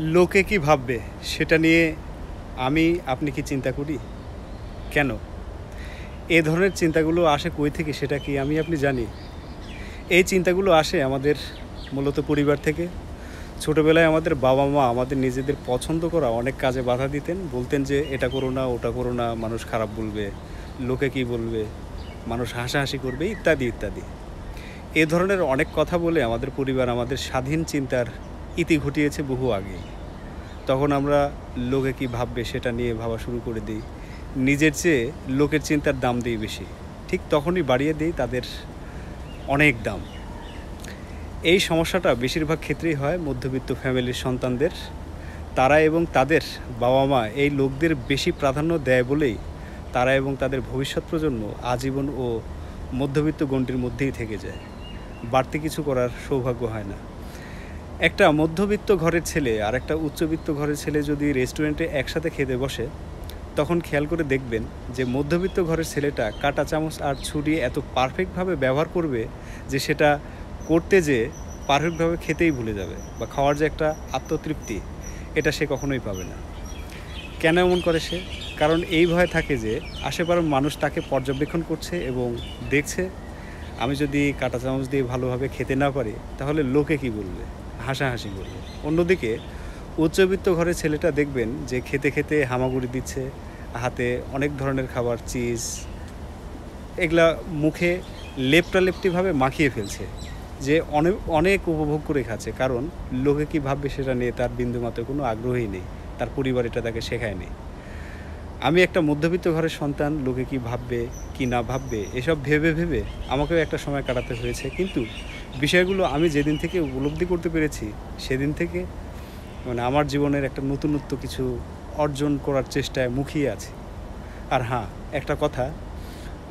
লোকে কি ভাববে সেটা নিয়ে আপনি কি চিন্তা করি? কেন? এ ধরনের চিন্তাগুলো আসে কই থেকে সেটা কি আপনি জানি? এই চিন্তাগুলো আসে আমাদের মূলত পরিবার থেকে। ছোটোবেলায় আমাদের বাবা-মা আমাদের নিজেদের পছন্দ করা অনেক কাজে বাধা দিতেন। বলতেন যে, "এটা করো না, ওটা করো না, মানুষ খারাপ বলবে, লোকে কী বলবে, মানুষ হাসাহাসি করবে" ইত্যাদি, ইত্যাদি। এ ধরনের অনেক কথা বলে আমাদের পরিবার আমাদের স্বাধীন চিন্তার ইতি ঘটিয়েছে বহু আগেই। তখন আমরা লোকে কী ভাববে সেটা নিয়ে ভাবা শুরু করে দিই। নিজের চেয়ে লোকের চিন্তার দাম দিই বেশি। ঠিক তখনই বাড়িয়ে দিই তাদের অনেক দাম। এই সমস্যাটা বেশিরভাগ ক্ষেত্রেই হয় মধ্যবিত্ত ফ্যামিলির সন্তানদের। তারা এবং তাদের বাবা-মা এই লোকদের বেশি প্রাধান্য দেয় বলেই তারা এবং তাদের ভবিষ্যৎ প্রজন্ম আজীবন ও মধ্যবিত্ত গণ্ডির মধ্যেই থেকে যায়। বাড়তি কিছু করার সৌভাগ্য হয় না। একটা মধ্যবিত্ত ঘরের ছেলে আর একটা উচ্চবিত্ত ঘরের ছেলে যদি রেস্টুরেন্টে একসাথে খেতে বসে, তখন খেয়াল করে দেখবেন যে মধ্যবিত্ত ঘরের ছেলেটা কাঁটা চামচ আর ছুরি এত পারফেক্টভাবে ব্যবহার করবে যে সেটা করতে যেয়ে পারফেক্টভাবে খেতেই ভুলে যাবে, বা খাওয়ার যে একটা আত্মতৃপ্তি এটা সে কখনোই পাবে না। কেন এমন করে সে? কারণ এই ভয় থাকে যে আশেপাশের মানুষ তাকে পর্যবেক্ষণ করছে এবং দেখছে, আমি যদি কাঁটা চামচ দিয়ে ভালোভাবে খেতে না পারি তাহলে লোকে কী বলবে, হাসাহাসি করবে। অন্যদিকে উচ্চবিত্ত ঘরের ছেলেটা দেখবেন যে খেতে খেতে হামাগুড়ি দিচ্ছে, হাতে অনেক ধরনের খাবার, চিজ, এগুলা মুখে লেপটালেপটিভাবে মাখিয়ে ফেলছে, যে অনেক অনেক উপভোগ করে খাচ্ছে। কারণ লোকে কী ভাববে সেটা নিয়ে তার বিন্দুমাত্র কোনো আগ্রহই নেই, তার পরিবার এটা তাকে শেখায়নি। আমি একটা মধ্যবিত্ত ঘরের সন্তান, লোকে কী ভাববে কি না ভাববে এসব ভেবে ভেবে আমাকেও একটা সময় কাটাতে হয়েছে। কিন্তু বিষয়গুলো আমি যেদিন থেকে উপলব্ধি করতে পেরেছি সেদিন থেকে আমার জীবনের একটা নতুনত্ব কিছু অর্জন করার চেষ্টায় মুখিয়ে আছি। আর হ্যাঁ, একটা কথা,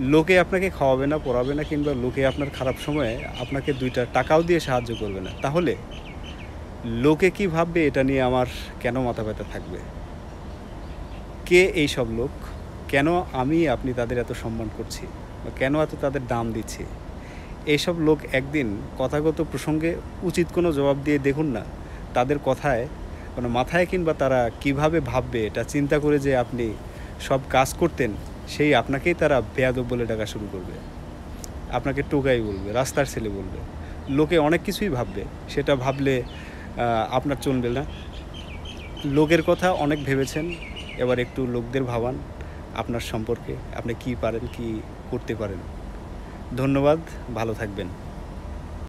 লোকে আপনাকে খাওয়াবে না, পড়াবে না, কিংবা লোকে আপনার খারাপ সময়ে আপনাকে 2টা টাকাও দিয়ে সাহায্য করবে না। তাহলে লোকে কী ভাববে এটা নিয়ে আমার কেন মাথা ব্যথা থাকবে? কে এই সব লোক? কেন আপনি তাদের এত সম্মান করছি, বা কেন এত তাদের দাম দিচ্ছি? এইসব লোক একদিন কথাগত প্রসঙ্গে উচিত কোনো জবাব দিয়ে দেখুন না। তাদের কথায় মাথায় কিংবা তারা কিভাবে ভাববে এটা চিন্তা করে যে আপনি সব কাজ করতেন, সেই আপনাকেই তারা বেয়াদব বলে ডাকা শুরু করবে। আপনাকে টোকাই বলবে, রাস্তার ছেলে বলবে। লোকে অনেক কিছুই ভাববে, সেটা ভাবলে আপনার চলবে না। লোকের কথা অনেক ভেবেছেন, এবার একটু লোকদের ভাবান আপনার সম্পর্কে, আপনি কী পারেন, কী করতে পারেন। ধন্যবাদ, ভালো থাকবেন।